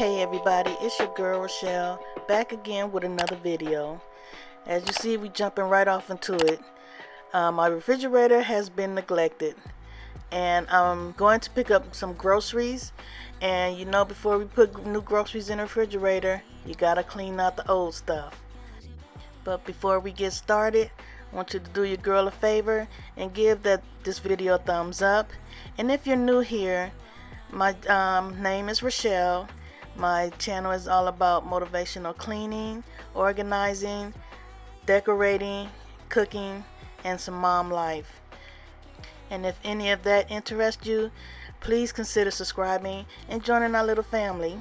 Hey everybody, it's your girl Rochelle, back again with another video. As you see, we jumping right off into it. My refrigerator has been neglected, and I'm going to pick up some groceries. And you know, before we put new groceries in the refrigerator, you gotta clean out the old stuff. But before we get started, I want you to do your girl a favor and give this video a thumbs up. And if you're new here, my name is Rochelle. My channel is all about motivational cleaning, organizing, decorating, cooking, and some mom life. And if any of that interests you, please consider subscribing and joining our little family.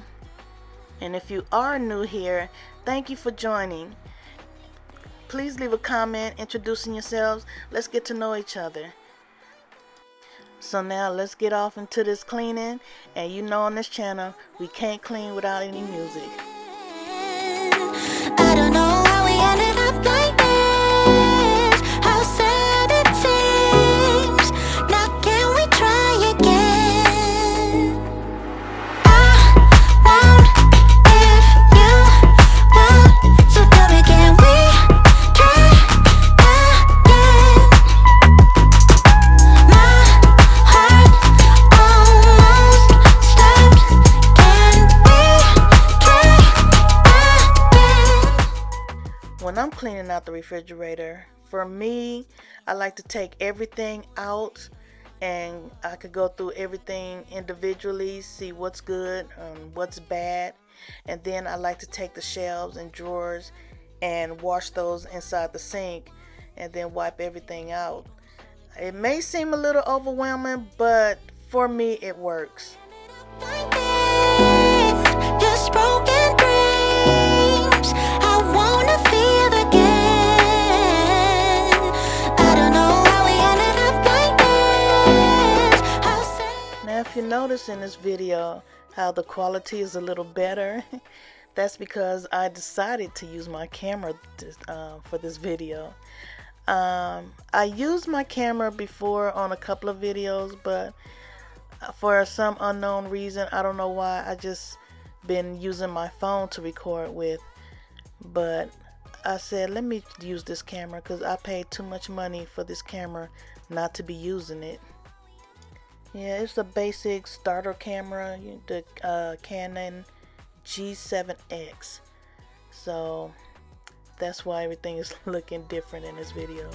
And if you are new here, thank you for joining. Please leave a comment introducing yourselves. Let's get to know each other. So now let's get off into this cleaning. And you know, on this channel we can't clean without any music. I don't know how we ended up like this, how sad it seems. Now can we try again? I won't if you won't, so tell me, can we try again? My heart almost stopped. Can we try again? When I'm cleaning out the refrigerator, for me, I like to take everything out, and I could go through everything individually, see what's good and what's bad. And then I like to take the shelves and drawers and wash those inside the sink and then wipe everything out. It may seem a little overwhelming, but for me it works. Like this, just broken dreams. I wanna feel again. I don't know how we ended up like this, how sad. Now if you notice in this video how the quality is a little better, that's because I decided to use my camera for this video. I used my camera before on a couple of videos, but for some unknown reason, I don't know why, I just been using my phone to record with. But I said, let me use this camera because I paid too much money for this camera not to be using it. Yeah, it's a basic starter camera, the Canon G7X. So that's why everything is looking different in this video.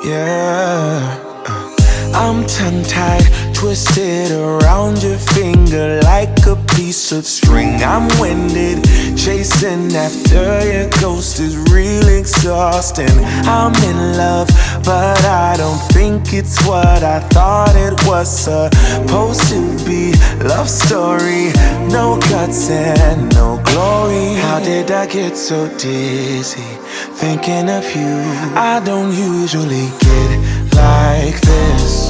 Yeah, I'm tongue-tied, twisted around your finger like a piece of string. I'm winded, chasing after your ghost is real exhausting. I'm in love, but I don't think it's what I thought it was supposed to be. Love story, no guts and no glory. How did I get so dizzy thinking of you? I don't usually get like this.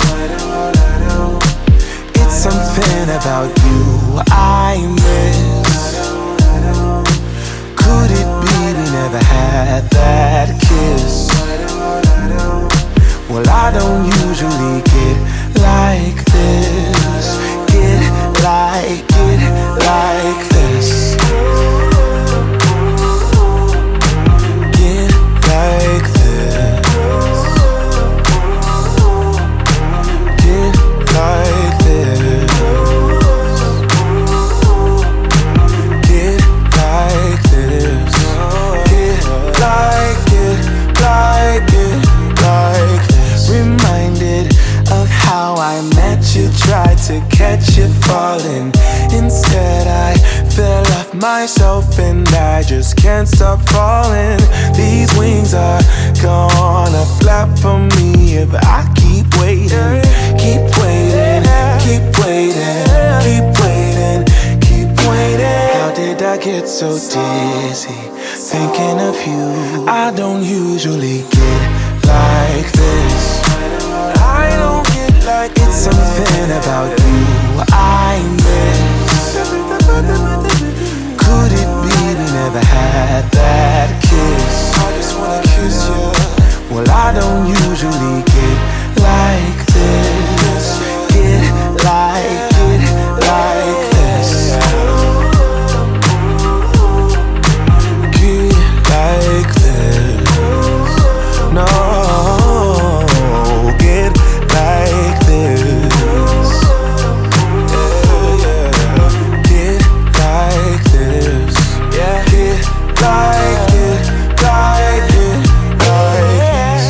It's something about you I miss. Could it be we never had that kiss? Well, I don't usually get like this. Get like this. Get like this. Get like this. Get like this. Get like this. Reminded of how I met you, tried to catch you falling. Instead I fell off myself and I just can't stop falling. These wings are gonna flap for me if I keep waiting. Keep waiting, keep waiting, keep waiting, keep waiting. How did I get so dizzy thinking of you. I don't usually get like this. I don't get like it's something about you I miss. Could it be we never had that kiss? I just wanna kiss you. Well, I don't usually get like this. Get like this. Like this. No, get like this. Yeah, yeah. Get like this. Yeah, get like it, like it, like it.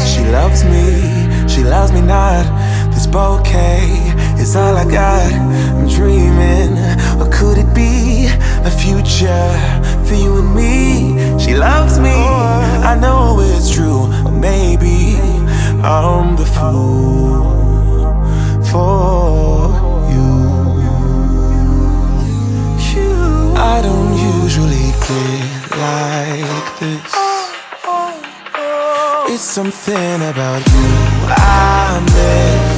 She loves me not. This bouquet is all I got. I'm dreaming, or could it be a future for you and me? She loves me, I know it's true. Or maybe I'm the fool for you. I don't usually get like this. It's something about you I miss.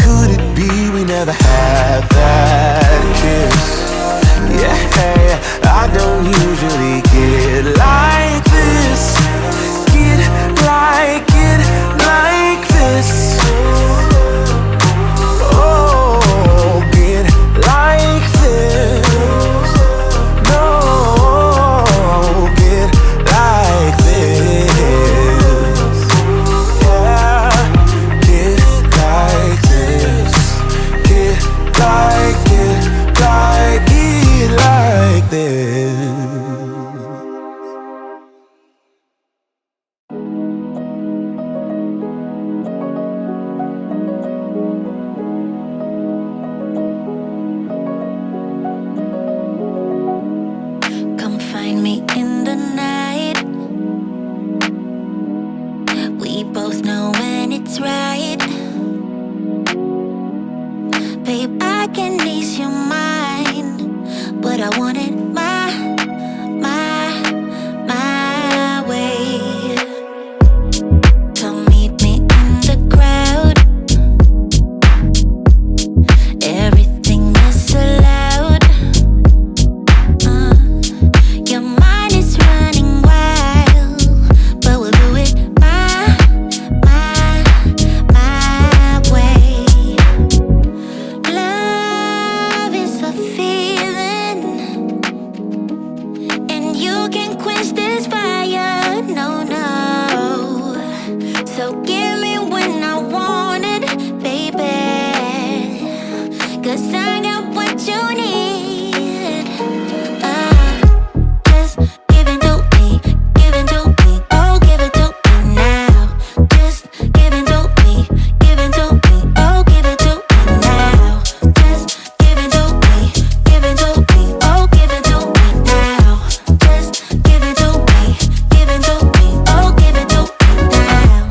Could it be we never had that kiss? Yeah, I don't usually get like this. Get like it, like this. Oh, get like this. No, get like this. Yeah, get like this. Get like it, like it, like this. Come find me in the night. We both know when it's right. Babe, I can ease your mind, but I want it my way. Come meet me in the crowd. Everything is so loud. Your mind is running wild, but we'll do it my way. Love is a feeling, and you can quench this fire. No, no. So give me when I want it, baby. 'Cause I got what you need. Just give it to me, give it to me. Oh, give it to me now. Just give it to me, give it to me. Oh, give it to me now. Just give it to me, give it to me. Oh, give it to me now. Just give it to me, give it to me. Oh, give it to me now.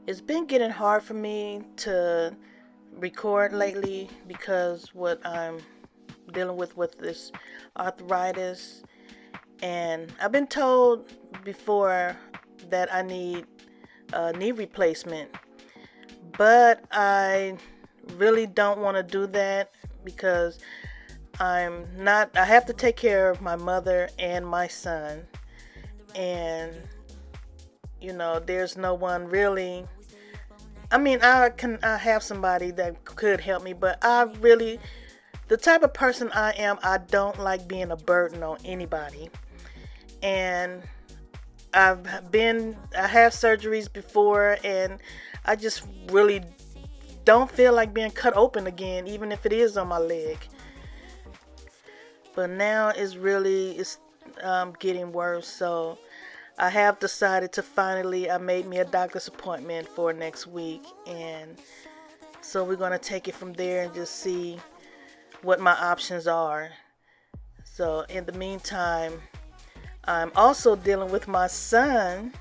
It's been getting hard for me to record lately because what I'm dealing with this arthritis, and I've been told before that I need a knee replacement, but I really don't want to do that because I have to take care of my mother and my son, and there's no one really. I mean, I have somebody that could help me, but the type of person I am, I don't like being a burden on anybody. And I have surgeries before, and I just really don't feel like being cut open again, even if it is on my leg. But now it's getting worse, so I have decided to I made me a doctor's appointment for next week, and so we're going to take it from there and just see what my options are. So in the meantime, I'm also dealing with my son.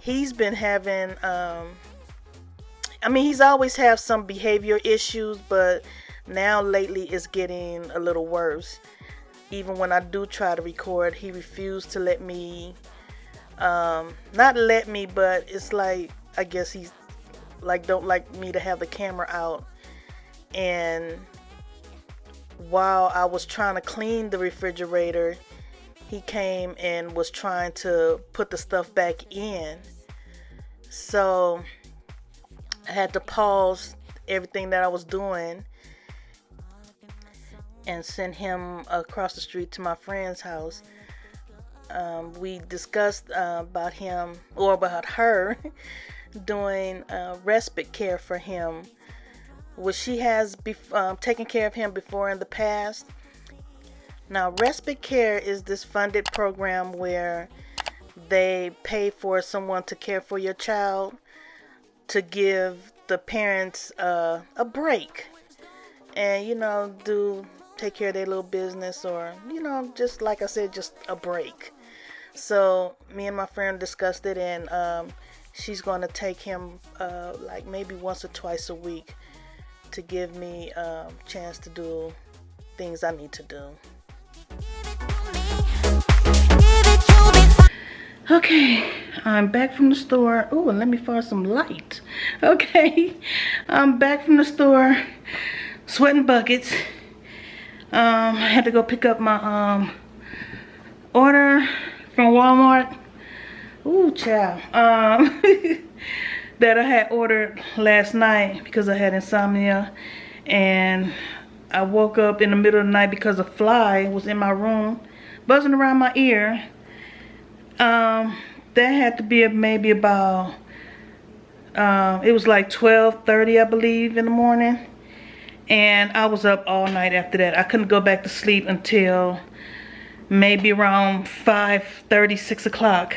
He's been having, he's always had some behavior issues, but now lately it's getting a little worse. Even when I do try to record, he refused to let me, not let me, but it's like, I guess he's like, don't like me to have the camera out. And while I was trying to clean the refrigerator, he came and was trying to put the stuff back in. So I had to pause everything that I was doing and send him across the street to my friend's house. We discussed about her doing respite care for him, which she has taken care of him before in the past. Now, respite care is this funded program where they pay for someone to care for your child, to give the parents a break, and take care of their little business, or just like I said, just a break. So me and my friend discussed it, and she's going to take him like maybe once or twice a week to give me a chance to do things I need to do. Okay, I'm back from the store. Oh, and let me find some light. Okay, I'm back from the store, sweating buckets. I had to go pick up my order from Walmart. Ooh, child. That I had ordered last night because I had insomnia, and I woke up in the middle of the night because a fly was in my room, buzzing around my ear. That had to be maybe about, it was like 12:30, I believe, in the morning. And I was up all night after that. I couldn't go back to sleep until maybe around 5:30, 6 o'clock.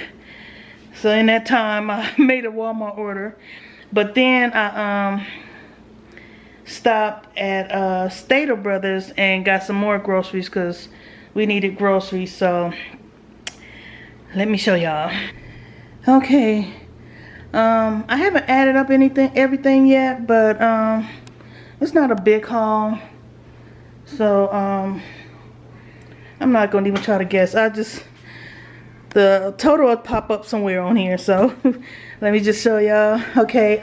So in that time, I made a Walmart order. But then I stopped at Stater Brothers and got some more groceries because we needed groceries. So let me show y'all. Okay, I haven't added up everything yet, but it's not a big haul, so I'm not gonna even try to guess. The total will pop up somewhere on here, so let me just show y'all. Okay,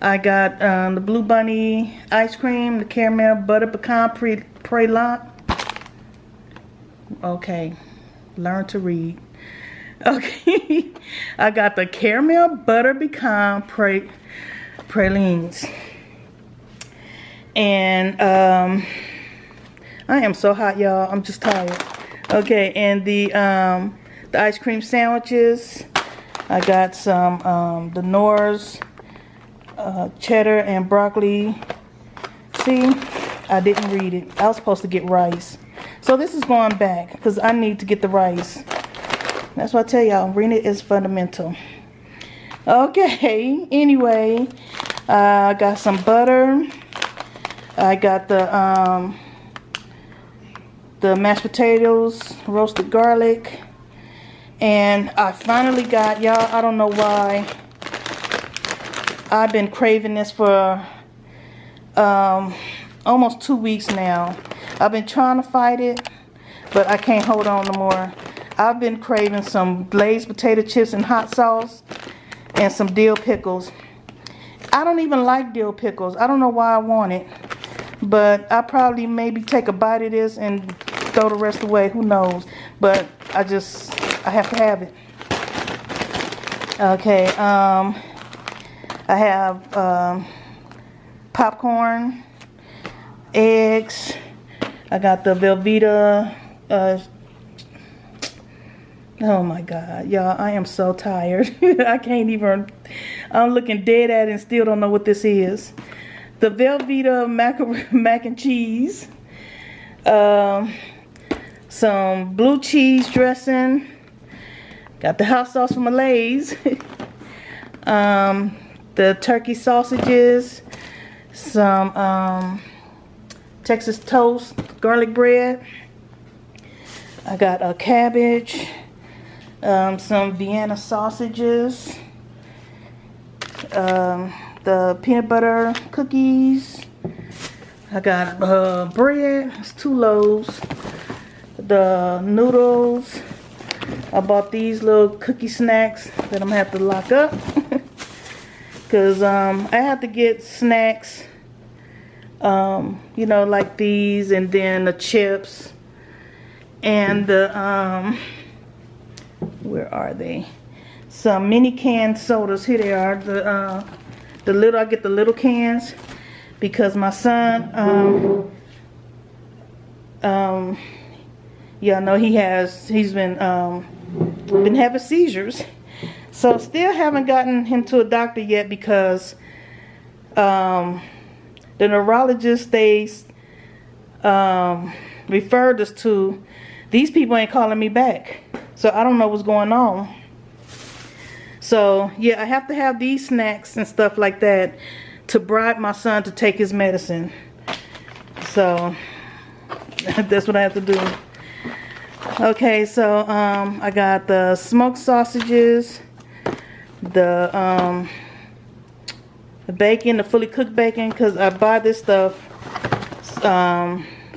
I got the Blue Bunny ice cream, the caramel butter pecan praline. Okay, learn to read. Okay, I got the caramel butter pecan pralines. And I am so hot, y'all. I'm just tired. Okay, and the ice cream sandwiches. I got some the Knorr's cheddar and broccoli. See, I didn't read it. I was supposed to get rice. So this is going back because I need to get the rice. That's what I tell y'all. Reading is fundamental. Okay, anyway, I got some butter. I got the mashed potatoes, roasted garlic, and I finally got, y'all, I don't know why I've been craving this for almost 2 weeks now. I've been trying to fight it, but I can't hold on no more. I've been craving some glazed potato chips and hot sauce and some dill pickles. I don't even like dill pickles. I don't know why I want it, but I probably maybe take a bite of this and throw the rest away. Who knows? But I have to have it. Okay, I have popcorn, eggs. I got the Velveeta. Oh my God, y'all, I am so tired. I can't even, I'm looking dead at it and still don't know what this is. The Velveeta mac and cheese. Some blue cheese dressing. Got the hot sauce from Lay's. The turkey sausages. Some Texas toast, garlic bread. I got a cabbage. Some Vienna sausages. The peanut butter cookies. I got bread. It's 2 loaves. The noodles. I bought these little cookie snacks that I'm gonna have to lock up because I have to get snacks, you know, like these, and then the chips and the where are they? Some mini canned sodas. Here they are. The little, I get the little cans because my son yeah, no, he's been having seizures. So still haven't gotten him to a doctor yet because the neurologist they referred us to. These people ain't calling me back, so I don't know what's going on. So yeah, I have to have these snacks and stuff like that to bribe my son to take his medicine. So that's what I have to do. Okay, so I got the smoked sausages, the bacon, the fully cooked bacon, because I buy this stuff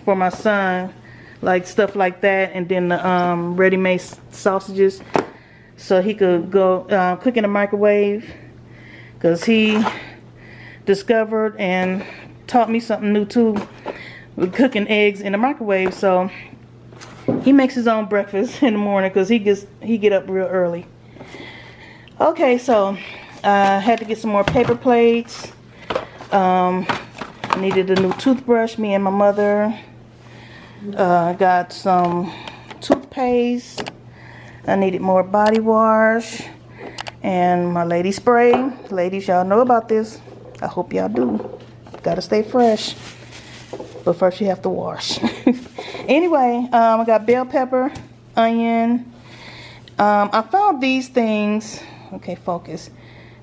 for my son, like stuff like that, and then the ready-made sausages, so he could go cook in the microwave, because he discovered and taught me something new too with cooking eggs in the microwave. So he makes his own breakfast in the morning because he get up real early. Okay, so I had to get some more paper plates. Needed a new toothbrush, me and my mother. Got some toothpaste. I needed more body wash. And my lady spray. Ladies, y'all know about this. I hope y'all do. Gotta stay fresh. But first you have to wash. Anyway, I got bell pepper, onion. I found these things. Okay, focus.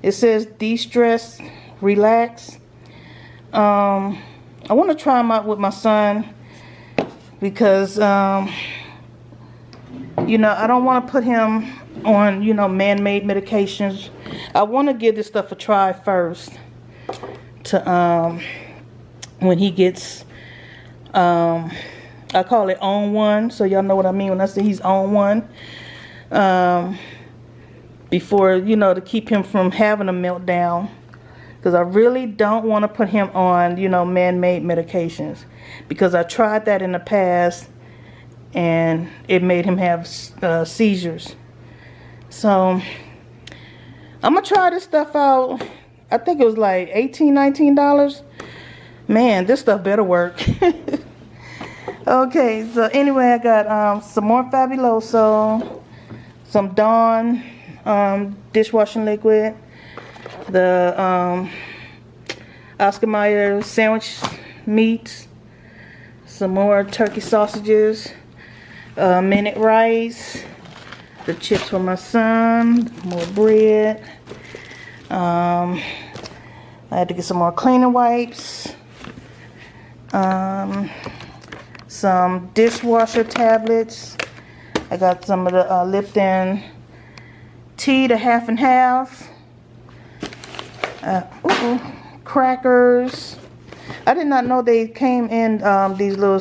It says de-stress, relax. I want to try them out with my son because, you know, I don't want to put him on, you know, man-made medications. I want to give this stuff a try first to, when he gets, I call it on one, so y'all know what I mean when I say he's on one. Before, you know, to keep him from having a meltdown. Because I really don't want to put him on, you know, man-made medications. Because I tried that in the past and it made him have seizures. So I'm going to try this stuff out. I think it was like $18, $19. Man, this stuff better work. Okay, so anyway, I got some more Fabuloso, some Dawn dishwashing liquid, the Oscar Mayer sandwich meats, some more turkey sausages, minute rice, the chips for my son, more bread. I had to get some more cleaning wipes, some dishwasher tablets. I got some of the Lipton tea, the half and half. crackers. I did not know they came in these little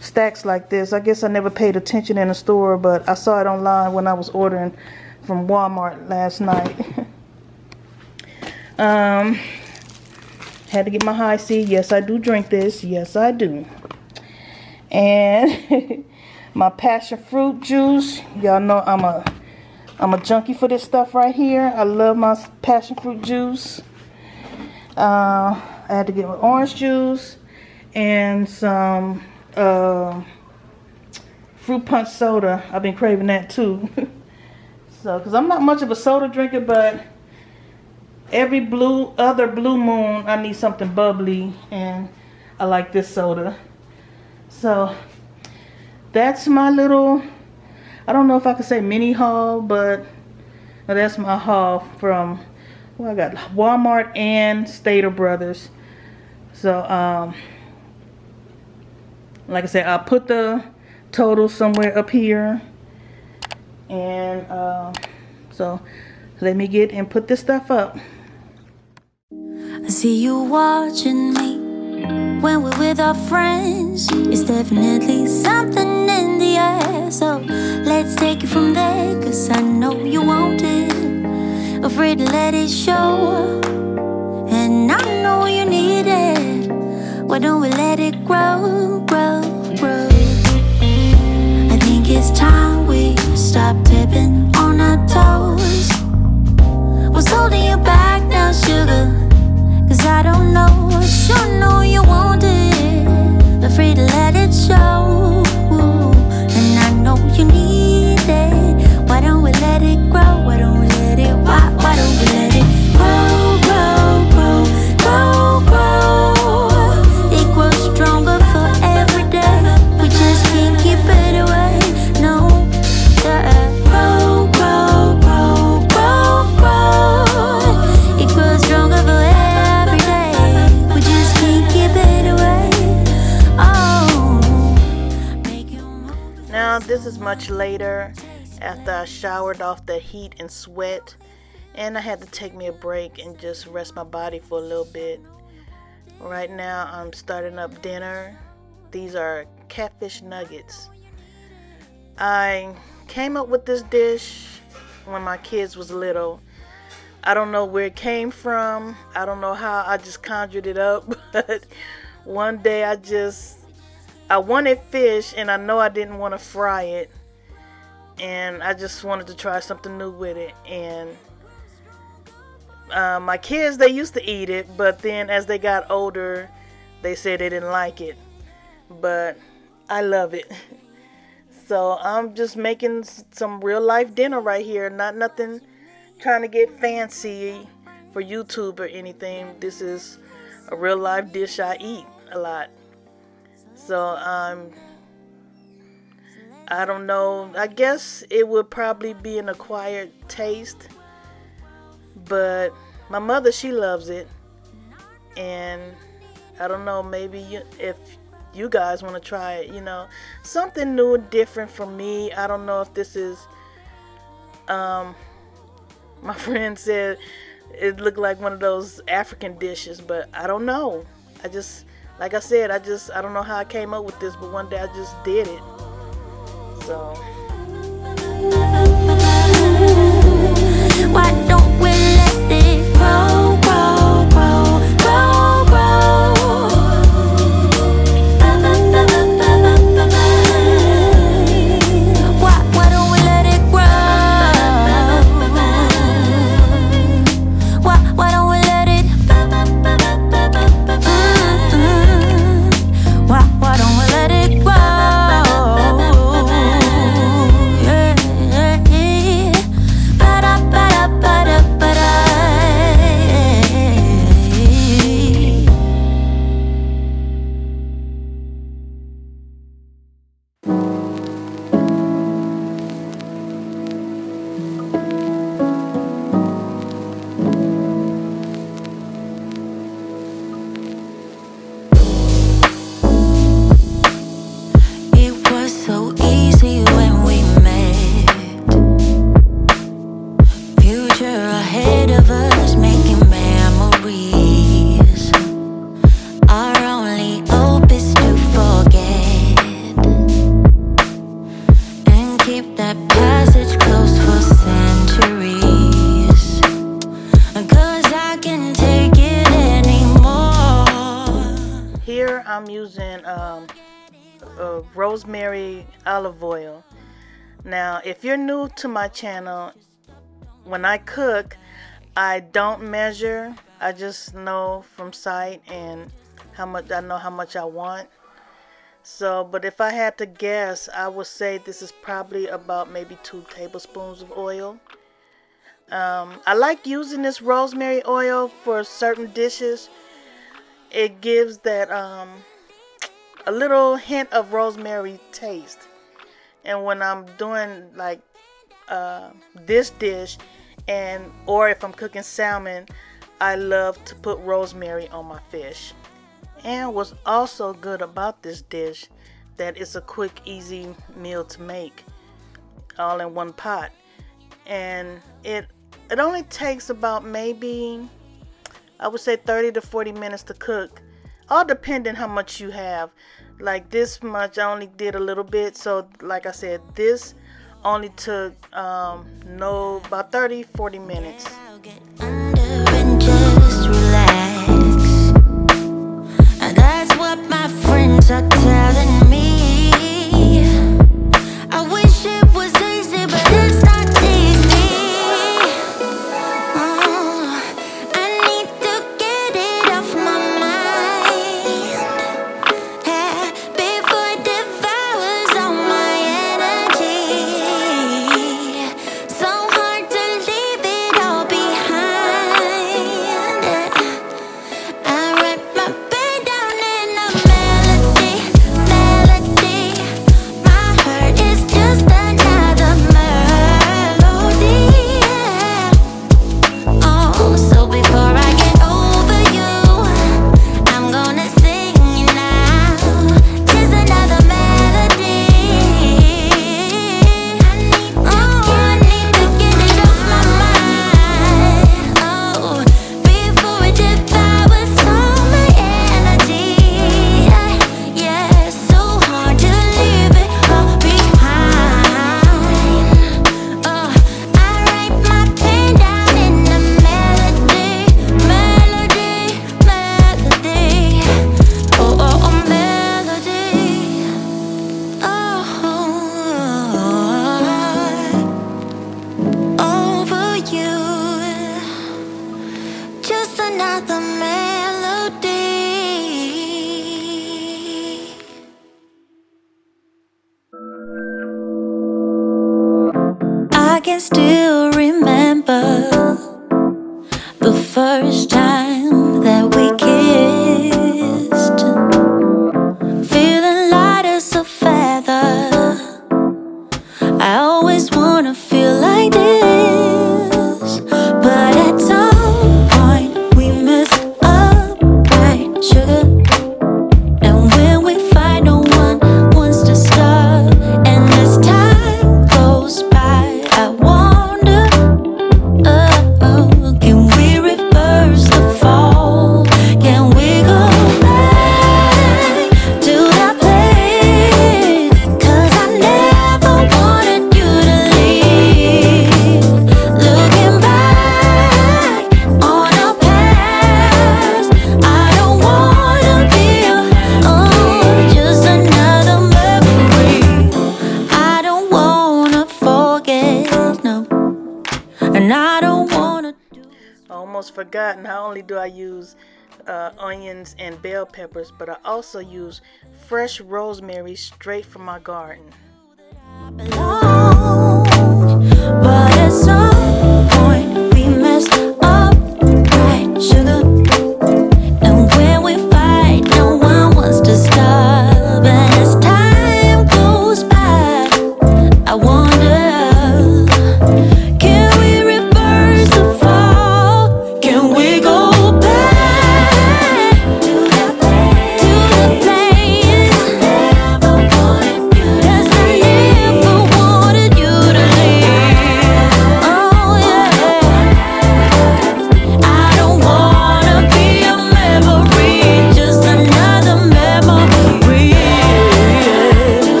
stacks like this. I guess I never paid attention in the store, but I saw it online when I was ordering from Walmart last night. Had to get my high C. Yes, I do drink this. Yes, I do. And my passion fruit juice. Y'all know I'm a junkie for this stuff right here. I love my passion fruit juice. I had to get my orange juice and some fruit punch soda. I've been craving that too. So, because I'm not much of a soda drinker, but every other blue moon I need something bubbly, and I like this soda. So that's my little, I don't know if I could say mini haul, but that's my haul from, well, I got Walmart and Stater Brothers. So like I said, I'll put the total somewhere up here, and so let me get and put this stuff up. I see you watching me when we're with our friends. It's definitely something in the air. So let's take it from there, 'cause I know you want it. Afraid to let it show, and I know you need it. Why don't we let it grow, grow, grow? I think it's time we stop tipping on our toes. What's holding you back now, sugar? 'Cause I don't know, sure know you want it. Afraid to let it show, and I know you need it. Why don't we let it grow? Why don't we let it, why don't we let it grow, grow, grow, grow, grow? It grows stronger for every day. We just can't keep it away, no. Yeah. Grow, grow, grow, grow, grow. It grows stronger for every day. We just can't keep it away. Oh, make you move. Now this is much later, after I showered off the heat and sweat, and I had to take me a break and just rest my body for a little bit. Right now I'm starting up dinner. These are catfish nuggets. I came up with this dish when my kids was little. I don't know where it came from. I don't know how I just conjured it up, but one day I wanted fish, and I know I didn't want to fry it, and I just wanted to try something new with it. And my kids, they used to eat it, but then as they got older, they said they didn't like it, but I love it. So I'm just making some real life dinner right here, not nothing trying to get fancy for YouTube or anything. This is a real life dish I eat a lot. So I don't know, I guess it would probably be an acquired taste, but my mother, she loves it, and I don't know, maybe if you guys want to try it, you know, something new and different for me. I don't know if this is, my friend said it looked like one of those African dishes, but I don't know. I just, like I said, I don't know how I came up with this, but one day I just did it. So Why don't we let it grow, grow, grow, grow, grow? Why don't we let it grow? Why don't we let it? Why don't we let it grow? Yeah, yeah, yeah. here I'm using rosemary olive oil. Now, if you're new to my channel, when I cook, I don't measure. I just know from sight and how much I want. So, but if I had to guess, I would say this is probably about maybe 2 tablespoons of oil. I like using this rosemary oil for certain dishes. It gives that a little hint of rosemary taste. And when I'm doing like this dish, or if I'm cooking salmon, I love to put rosemary on my fish. And what's also good about this dish, that it's a quick, easy meal to make, all in one pot. And it only takes about maybe, I would say 30 to 40 minutes to cook, all depending how much you have. Like this much, I only did a little bit. So like I said, this only took about 30-40 minutes. I'll get under and just relax. And that's what my friends are telling me. I wish it was easy, but it's not easy. I need to get it off my mind, before it devours all my energy. So hard to leave it all behind. I wrap my bed down in a melody. My heart is just another melody. Oh, so before I get over you, I'm gonna sing it now. Just another melody. I need to get it off my mind. Oh, before it devours all my energy. Yeah, so hard to leave it all behind. Oh, I write my pen down in a melody. Oh, oh, oh, melody. Oh, over you. Just another melody. I can still remember the first time that we kissed, feeling light as a feather. I always wanna feel like this, but at some point we messed up, right, sugar? And when we fight, no one wants to stop. And as time goes by, I wonder, can we reverse the fall? Can we go back to that place? 'Cause I never wanted you to leave. Looking back on our past, I don't wanna be just another memory. I don't wanna forget, no, and I don't wanna do. I almost forgot. Not only do I use onions and bell peppers, but I also use fresh rosemary straight from my garden. Belong, but at some point we messed up, right, sugar? And when we fight, no one wants to stop. And as time goes by, I wonder, can we reverse the fall? Can we go back to the place? Never wanted you to leave. 'Cause I never wanted you to leave.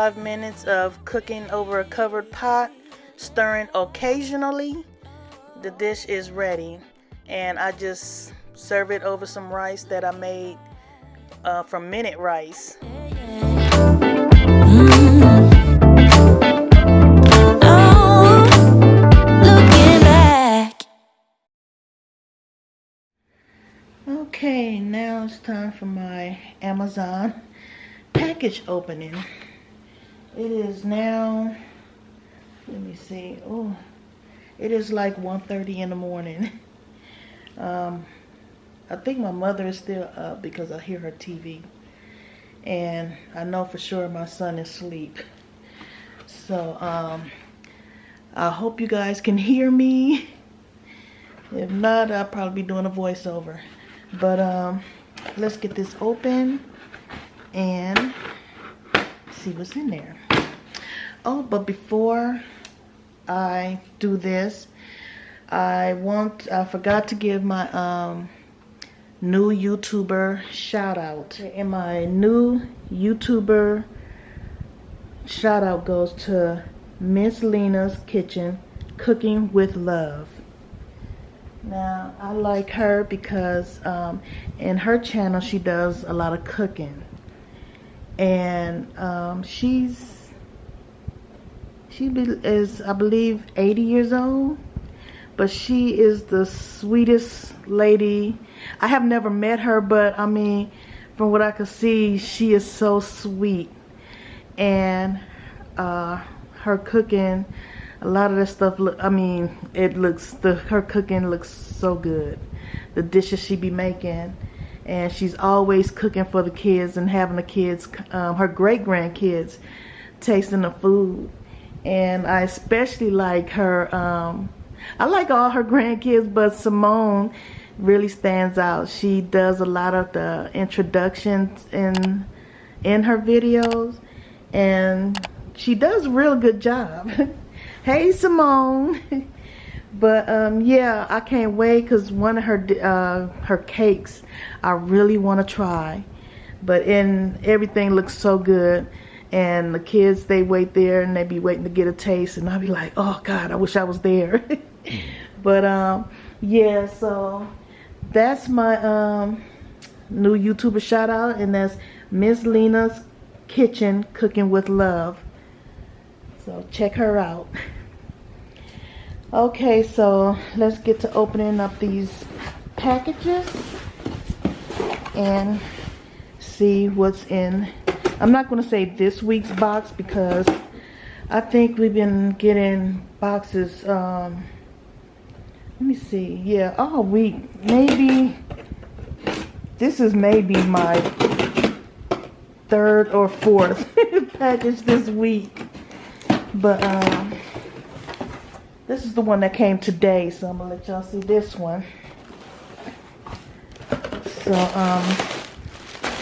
5 minutes of cooking over a covered pot, stirring occasionally, the dish is ready. And I just serve it over some rice that I made from minute rice. Okay, now it's time for my Amazon package opening. It is now, let me see, oh, it is like 1:30 in the morning. I think my mother is still up because I hear her TV. And I know for sure my son is asleep. So, I hope you guys can hear me. If not, I'll probably be doing a voiceover. But, let's get this open and see what's in there. Oh, but before I do this, I forgot to give my, new YouTuber shout out. And my new YouTuber shout out goes to Miss Lena's Kitchen, Cooking with Love. Now I like her because in her channel she does a lot of cooking, and she is, I believe, 80 years old, but she is the sweetest lady. I have never met her, but I mean, from what I can see, she is so sweet. And her cooking, a lot of that stuff, her cooking looks so good. The dishes she be making, and she's always cooking for the kids and having the kids, her great grandkids, tasting the food. And I especially like her. I like all her grandkids, but Simone really stands out. She does a lot of the introductions in her videos, and she does a real good job. Hey Simone. But yeah, I can't wait, because one of her cakes I really want to try. But everything looks so good, and the kids, they wait there and they be waiting to get a taste, and I'll be like, oh God, I wish I was there. But yeah, so that's my new YouTuber shout out, and that's Miss Lena's Kitchen, Cooking with Love. So check her out. Okay, so let's get to opening up these packages and see what's in. I'm not going to say this week's box, because I think we've been getting boxes, let me see, yeah, all week. Maybe this is maybe my third or fourth package this week. But this is the one that came today, so I'm gonna let y'all see this one. So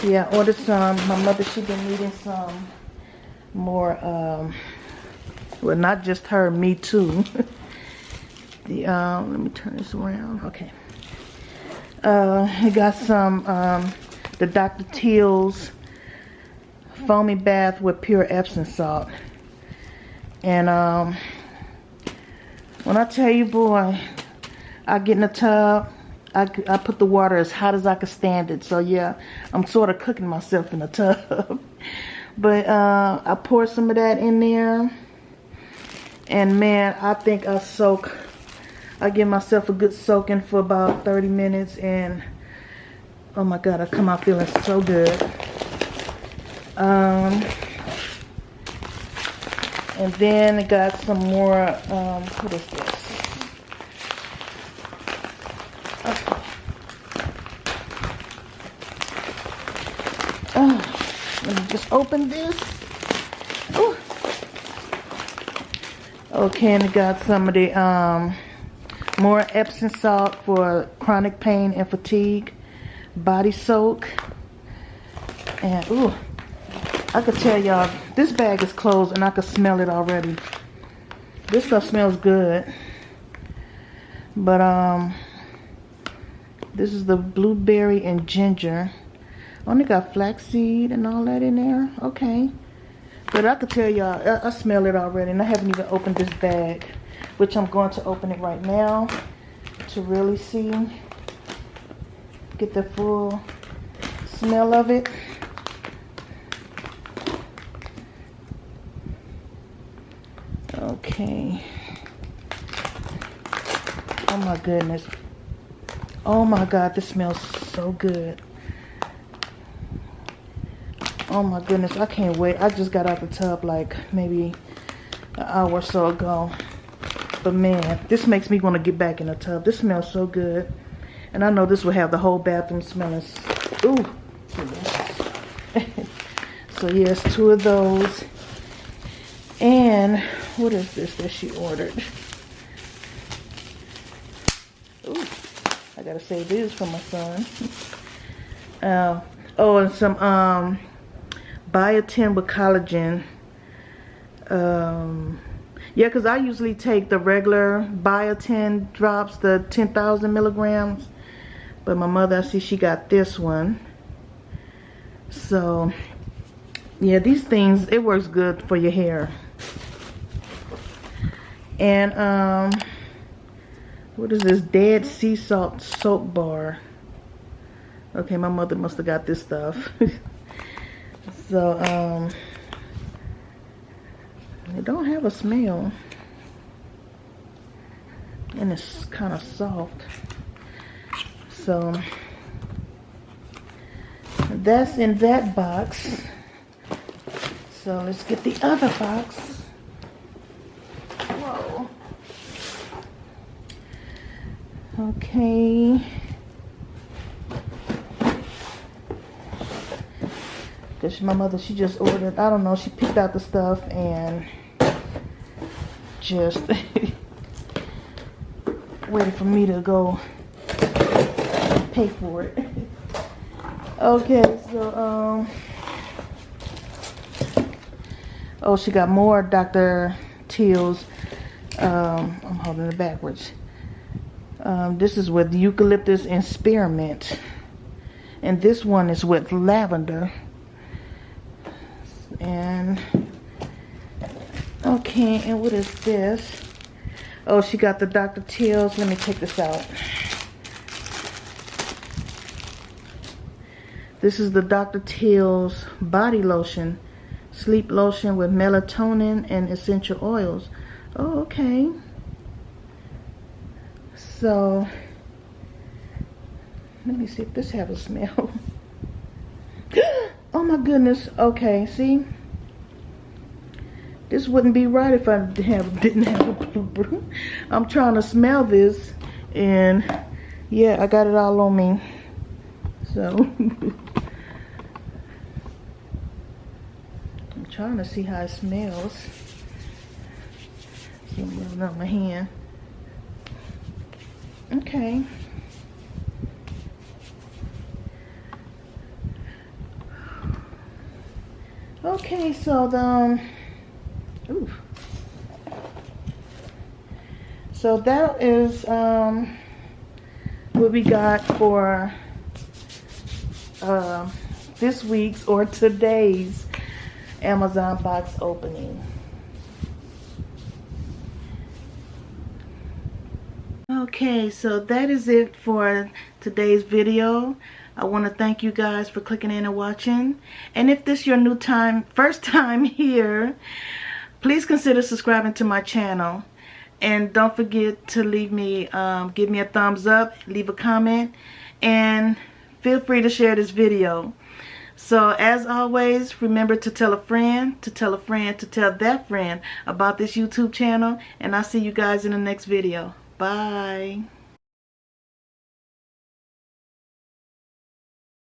yeah, I ordered some. My mother, she been needing some more, well, not just her, me too. Let me turn this around. Okay. I got some the Dr. Teal's foamy bath with pure Epsom salt. And when I tell you, boy, I get in the tub, I put the water as hot as I can stand it. So yeah, I'm sort of cooking myself in the tub. But I pour some of that in there, and man, I think I give myself a good soaking for about 30 minutes, and oh my God, I come out feeling so good. And then I got some more, what is this? Okay. Let me just open this. Ooh. Okay, and I got some of the, more Epsom salt for chronic pain and fatigue, body soak. And ooh, I could tell y'all, this bag is closed and I could smell it already. This stuff smells good. But this is the blueberry and ginger. Only got flaxseed and all that in there. Okay. But I could tell y'all, I smell it already, and I haven't even opened this bag, which I'm going to open it right now to really see, get the full smell of it. Okay. Oh my goodness. Oh my God, this smells so good. Oh my goodness, I can't wait. I just got out the tub like maybe an hour or so ago. But man, this makes me want to get back in the tub. This smells so good. And I know this will have the whole bathroom smelling. Ooh. So yes, 2 of those. And what is this that she ordered? Ooh, I gotta save these for my son. Oh, and some biotin with collagen. Yeah, because I usually take the regular biotin drops, the 10,000 milligrams. But my mother, I see she got this one. So, yeah, these things, it works good for your hair. And, what is this? Dead sea salt soap bar. Okay, my mother must have got this stuff. So, it don't have a smell. And it's kind of soft. So, that's in that box. So, let's get the other box. Whoa. Okay. Because my mother, she just ordered, I don't know, she picked out the stuff and just waited for me to go pay for it. Okay, so, oh, she got more Dr. Teal's, I'm holding it backwards. This is with eucalyptus and spearmint. And this one is with lavender. And, okay, and what is this? Oh, she got the Dr. Teal's. Let me take this out. This is the Dr. Teal's body lotion. Sleep lotion with melatonin and essential oils. Oh, okay. So, let me see if this have a smell. Oh my goodness. Okay, see? This wouldn't be right if I didn't have a blooper. I'm trying to smell this, and yeah, I got it all on me. So, I'm trying to see how it smells. See, I'm rubbing on my hand. Okay. Okay, so ooh. So that is what we got for this week's or today's Amazon box opening. Okay, so that is it for today's video. I want to thank you guys for clicking in and watching. And if this is your first time here, please consider subscribing to my channel. And don't forget to leave me, give me a thumbs up, leave a comment, and feel free to share this video. So as always, remember to tell a friend, to tell a friend, to tell that friend about this YouTube channel. And I'll see you guys in the next video. Bye.